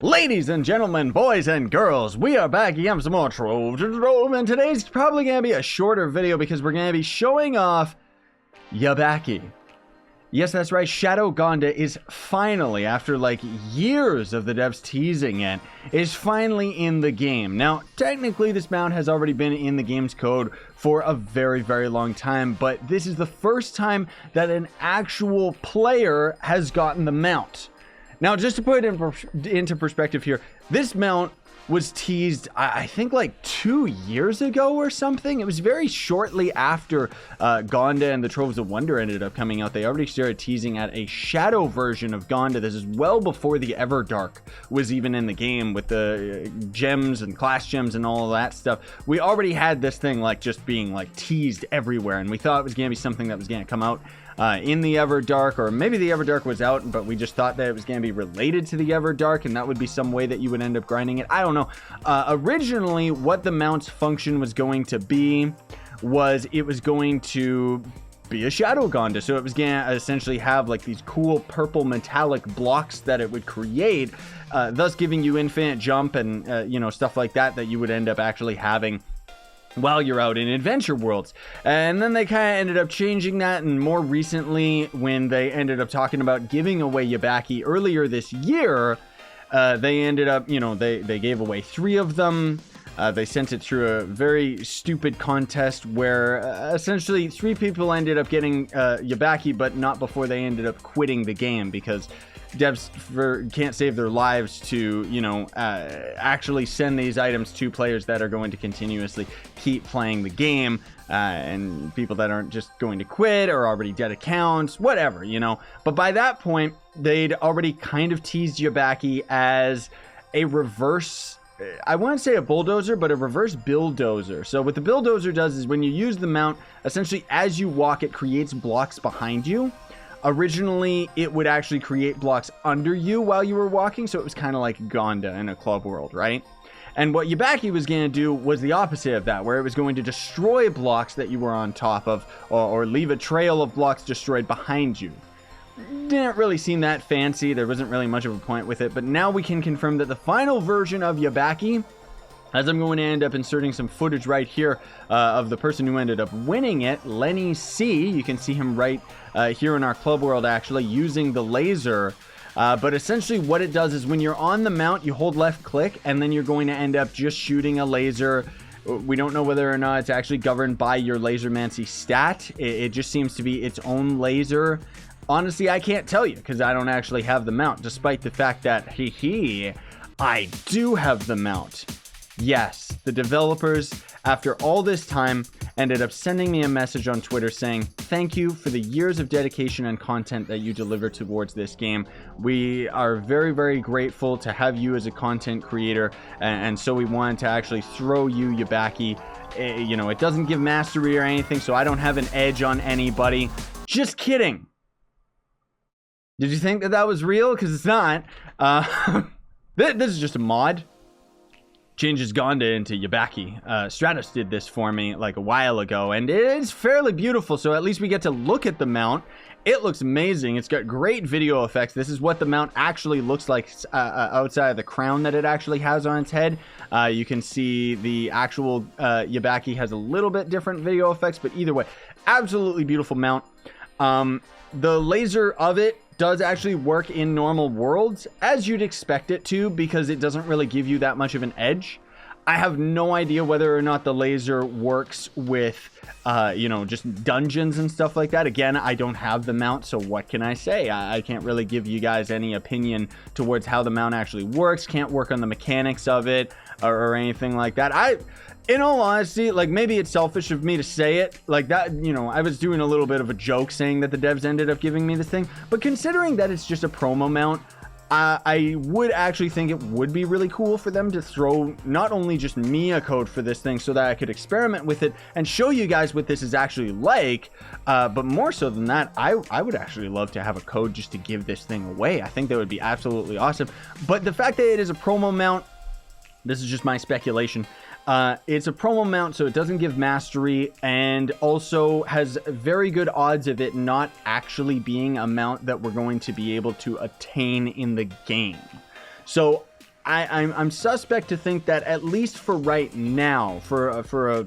Ladies and gentlemen, boys and girls, we are back again with some more Trove, and today's probably going to be a shorter video because we're going to be showing off Yabaki. Yes, that's right, Shadow Ganda is finally, after like years of the devs teasing it, is finally in the game. Now, technically this mount has already been in the game's code for a very, very long time, but this is the first time that an actual player has gotten the mount. Now, just to put it into perspective here, this mount was teased, I think, like 2 years ago or something. It was very shortly after Ganda and the Troves of Wonder ended up coming out. They already started teasing at a shadow version of Ganda. This is well before the Everdark was even in the game with the gems and class gems and all of that stuff. We already had this thing like just being like teased everywhere, and we thought it was going to be something that was going to come out in the Everdark, or maybe the Everdark was out, but we just thought that it was going to be related to the Everdark, and that would be some way that you would end up grinding it. I don't know. Originally, what the mount's function was going to be was it was going to be a Shadow Ganda, so it was going to essentially have like these cool purple metallic blocks that it would create, thus giving you infinite jump and you know, stuff like that you would end up actually having while you're out in adventure worlds. And then they kind of ended up changing that, and more recently when they ended up talking about giving away Yabaki earlier this year, they ended up, you know, they gave away 3 of them. They sent it through a very stupid contest where essentially 3 people ended up getting Yabaki, but not before they ended up quitting the game because devs can't save their lives to, you know, actually send these items to players that are going to continuously keep playing the game, and people that aren't just going to quit or already dead accounts, whatever, you know. But by that point, they'd already kind of teased Yabaki as a reverse, I wouldn't say a bulldozer, but a reverse bulldozer. So what the bulldozer does is when you use the mount, essentially as you walk, it creates blocks behind you. Originally, it would actually create blocks under you while you were walking, so it was kind of like Ganda in a club world, right? And what Yabaki was going to do was the opposite of that, where it was going to destroy blocks that you were on top of, or leave a trail of blocks destroyed behind you. Didn't really seem that fancy. There wasn't really much of a point with it, but now we can confirm that the final version of Yabaki, as I'm going to end up inserting some footage right here of the person who ended up winning it, Lenny C. You can see him right here in our club world, actually, using the laser. But essentially what it does is when you're on the mount, you hold left click, and then you're going to end up just shooting a laser. We don't know whether or not it's actually governed by your lasermancy stat. It just seems to be its own laser. Honestly, I can't tell you because I don't actually have the mount, despite the fact that, I do have the mount. Yes, the developers, after all this time, ended up sending me a message on Twitter saying, thank you for the years of dedication and content that you deliver towards this game. We are very, very grateful to have you as a content creator, and so we wanted to actually throw you Yabaki. You know, it doesn't give mastery or anything, so I don't have an edge on anybody. Just kidding. Did you think that that was real? Because it's not. This is just a mod. Changes Ganda into Yabaki. Stratos did this for me like a while ago, and it's fairly beautiful, so at least we get to look at the mount. It looks amazing. It's got great video effects. This is what the mount actually looks like outside of the crown that it actually has on its head. You can see the actual Yabaki has a little bit different video effects, but either way, absolutely beautiful mount. The laser of it does actually work in normal worlds, as you'd expect it to, because it doesn't really give you that much of an edge. I have no idea whether or not the laser works with, you know, just dungeons and stuff like that. Again, I don't have the mount, so what can I say? I can't really give you guys any opinion towards how the mount actually works. Can't work on the mechanics of it or anything like that. In all honesty, like, maybe it's selfish of me to say it like that, you know, I was doing a little bit of a joke saying that the devs ended up giving me this thing, but considering that it's just a promo mount, I would actually think it would be really cool for them to throw not only just me a code for this thing so that I could experiment with it and show you guys what this is actually like, but more so than that, I would actually love to have a code just to give this thing away. I think that would be absolutely awesome. But the fact that it is a promo mount, this is just my speculation, it's a promo mount, so it doesn't give mastery, and also has very good odds of it not actually being a mount that we're going to be able to attain in the game. So I'm suspect to think that at least for right now, for a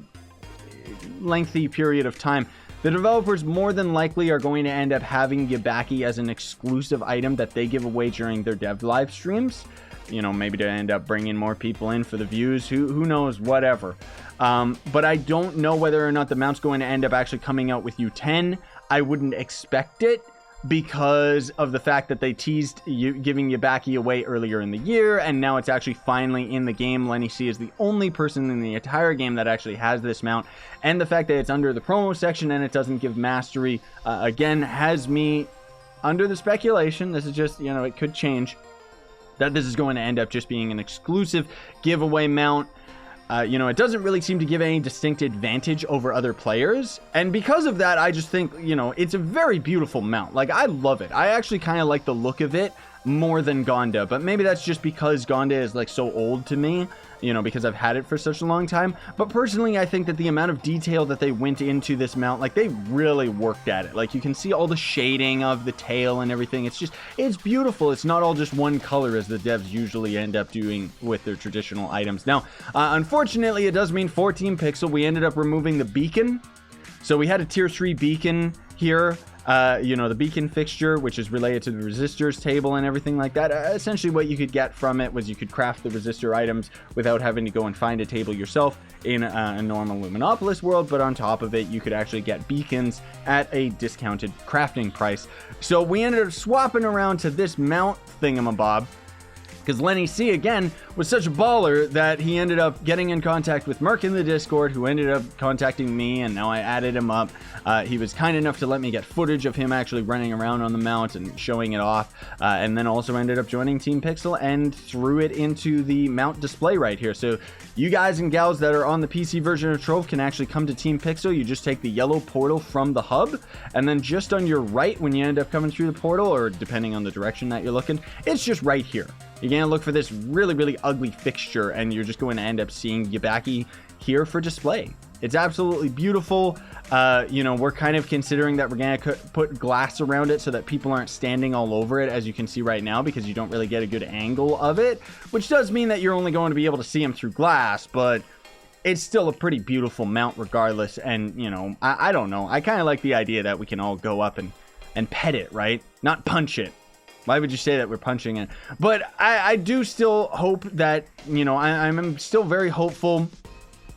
lengthy period of time, the developers more than likely are going to end up having Yabaki as an exclusive item that they give away during their dev live streams. You know, maybe to end up bringing more people in for the views. Who knows? Whatever. But I don't know whether or not the mount's going to end up actually coming out with U10. I wouldn't expect it, because of the fact that they teased giving Yabaki away earlier in the year, and now it's actually finally in the game. Lenny C is the only person in the entire game that actually has this mount, and the fact that it's under the promo section and it doesn't give mastery, again, has me under the speculation, this is just, you know, it could change, that this is going to end up just being an exclusive giveaway mount. You know, it doesn't really seem to give any distinct advantage over other players. And because of that, I just think, you know, it's a very beautiful mount. Like, I love it. I actually kind of like the look of it more than Ganda. But maybe that's just because Ganda is, like, so old to me, you know, because I've had it for such a long time. But personally, I think that the amount of detail that they went into this mount, like, they really worked at it. Like, you can see all the shading of the tail and everything. It's just, it's beautiful. It's not all just one color as the devs usually end up doing with their traditional items. Now, unfortunately, it does mean 14 pixel. We ended up removing the beacon. So we had a tier 3 beacon here. You know, the beacon fixture, which is related to the resistors table and everything like that. Essentially what you could get from it was you could craft the resistor items without having to go and find a table yourself in a normal Luminopolis world, but on top of it, you could actually get beacons at a discounted crafting price. So we ended up swapping around to this mount thingamabob, because Lenny C, again, was such a baller that he ended up getting in contact with Merc in the Discord, who ended up contacting me, and now I added him up. He was kind enough to let me get footage of him actually running around on the mount and showing it off, and then also ended up joining Team Pixel and threw it into the mount display right here. So you guys and gals that are on the PC version of Trove can actually come to Team Pixel. You just take the yellow portal from the hub, and then just on your right when you end up coming through the portal, or depending on the direction that you're looking, it's just right here. You're going to look for this really, really ugly fixture, and you're just going to end up seeing Yabaki here for display. It's absolutely beautiful. You know, we're kind of considering that we're going to put glass around it so that people aren't standing all over it, as you can see right now, because you don't really get a good angle of it, which does mean that you're only going to be able to see them through glass, but it's still a pretty beautiful mount regardless. And, you know, I don't know. I kind of like the idea that we can all go up and pet it, right? Not punch it. Why would you say that we're punching it? But I do still hope that, you know, I'm still very hopeful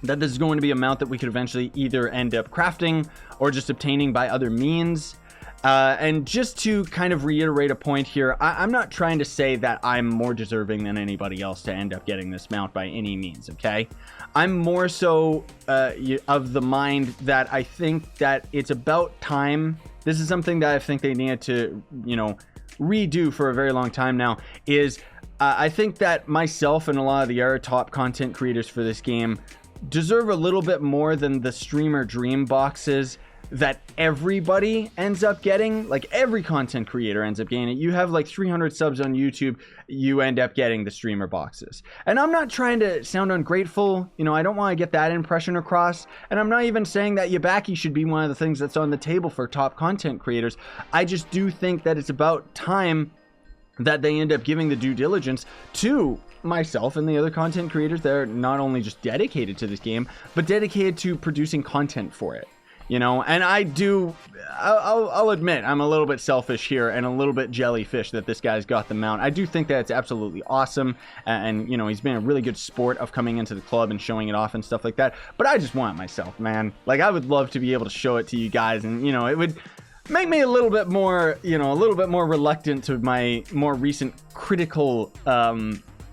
that this is going to be a mount that we could eventually either end up crafting or just obtaining by other means. And just to kind of reiterate a point here, I'm not trying to say that I'm more deserving than anybody else to end up getting this mount by any means, okay? I'm more so of the mind that I think that it's about time. This is something that I think they needed to, you know, redo for a very long time now, is I think that myself and a lot of the other top content creators for this game deserve a little bit more than the streamer dream boxes that everybody ends up getting. Like, every content creator ends up getting it. You have like 300 subs on YouTube, you end up getting the streamer boxes. And I'm not trying to sound ungrateful, you know, I don't want to get that impression across, and I'm not even saying that Yabaki should be one of the things that's on the table for top content creators. I just do think that it's about time that they end up giving the due diligence to myself and the other content creators that are not only just dedicated to this game, but dedicated to producing content for it. You know, and I'll admit I'm a little bit selfish here and a little bit jellyfish that this guy's got the mount. I do think that it's absolutely awesome, and you know, he's been a really good sport of coming into the club and showing it off and stuff like that, but I just want it myself, man. Like, I would love to be able to show it to you guys, and you know, it would make me a little bit more, you know, a little bit more reluctant to my more recent critical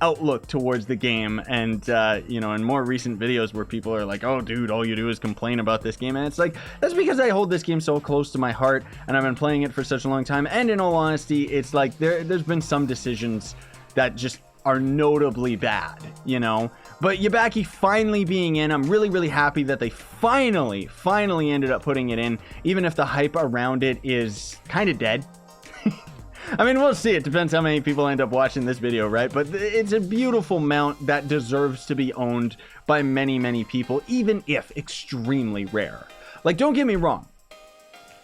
outlook towards the game, and you know, in more recent videos where people are like, oh dude, all you do is complain about this game, and it's like, that's because I hold this game so close to my heart and I've been playing it for such a long time, and in all honesty, it's like there's been some decisions that just are notably bad, you know. But Yabaki finally being in, I'm really, really happy that they finally ended up putting it in, even if the hype around it is kind of dead. I mean, we'll see. It depends how many people end up watching this video, right? But it's a beautiful mount that deserves to be owned by many, many people, even if extremely rare. Like, don't get me wrong.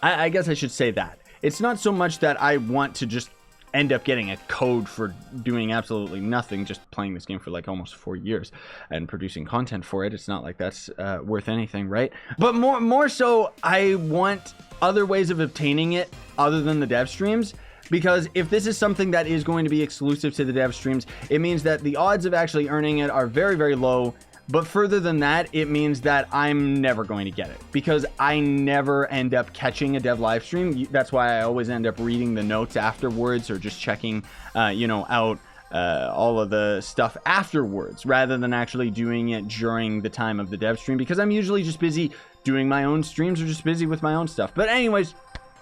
I guess I should say that. It's not so much that I want to just end up getting a code for doing absolutely nothing, just playing this game for like almost 4 years and producing content for it. It's not like that's worth anything, right? But more so, I want other ways of obtaining it other than the dev streams, because if this is something that is going to be exclusive to the dev streams, it means that the odds of actually earning it are very, very low. But further than that, it means that I'm never going to get it, because I never end up catching a dev live stream. That's why I always end up reading the notes afterwards, or just checking, out all of the stuff afterwards, rather than actually doing it during the time of the dev stream, because I'm usually just busy doing my own streams or just busy with my own stuff. But anyways,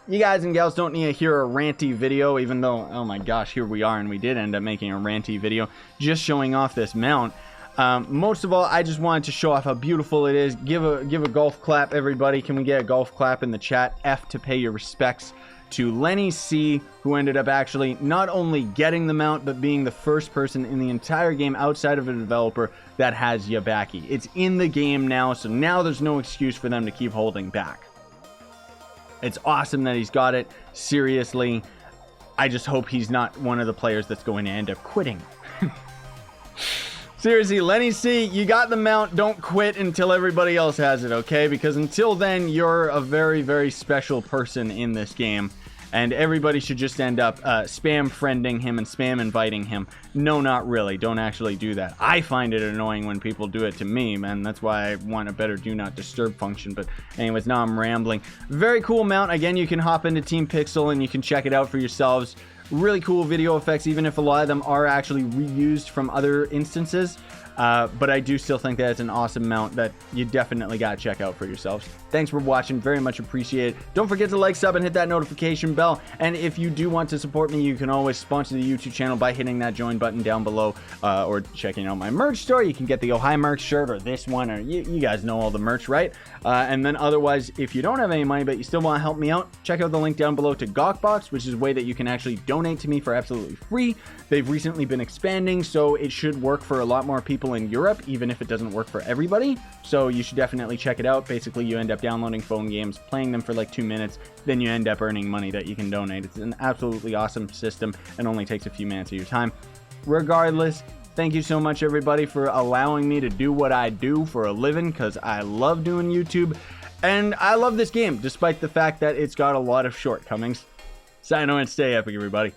you guys and gals don't need to hear a ranty video, even though, oh my gosh, here we are, and we did end up making a ranty video just showing off this mount. Most of all, I just wanted to show off how beautiful it is. Give a golf clap, everybody. Can we get a golf clap in the chat? F to pay your respects to Lenny C, who ended up actually not only getting the mount, but being the first person in the entire game outside of a developer that has Yabaki. It's in the game now, so now there's no excuse for them to keep holding back. It's awesome that he's got it. Seriously, I just hope he's not one of the players that's going to end up quitting. Seriously, Lenny C, you got the mount. Don't quit until everybody else has it, okay? Because until then, you're a very, very special person in this game. And everybody should just end up spam friending him and spam inviting him. No, not really. Don't actually do that. I find it annoying when people do it to me, man. That's why I want a better do not disturb function. But anyways, now I'm rambling. Very cool mount. Again, you can hop into Team Pixel and you can check it out for yourselves. Really cool video effects, even if a lot of them are actually reused from other instances. But I do still think that it's an awesome mount that you definitely got to check out for yourselves. Thanks for watching. Very much appreciate it. Don't forget to like, sub, and hit that notification bell. And if you do want to support me, you can always sponsor the YouTube channel by hitting that join button down below, or checking out my merch store. You can get the Ohio merch shirt, or this one, or you guys know all the merch, right? And then otherwise, if you don't have any money but you still want to help me out, check out the link down below to Gawkbox, which is a way that you can actually donate to me for absolutely free. They've recently been expanding, so it should work for a lot more people in Europe, even if it doesn't work for everybody. So you should definitely check it out. Basically, you end up downloading phone games, playing them for like 2 minutes, then you end up earning money that you can donate. It's an absolutely awesome system and only takes a few minutes of your time. Regardless, thank you so much, everybody, for allowing me to do what I do for a living, because I love doing YouTube and I love this game, despite the fact that it's got a lot of shortcomings. Sign on and stay epic, everybody.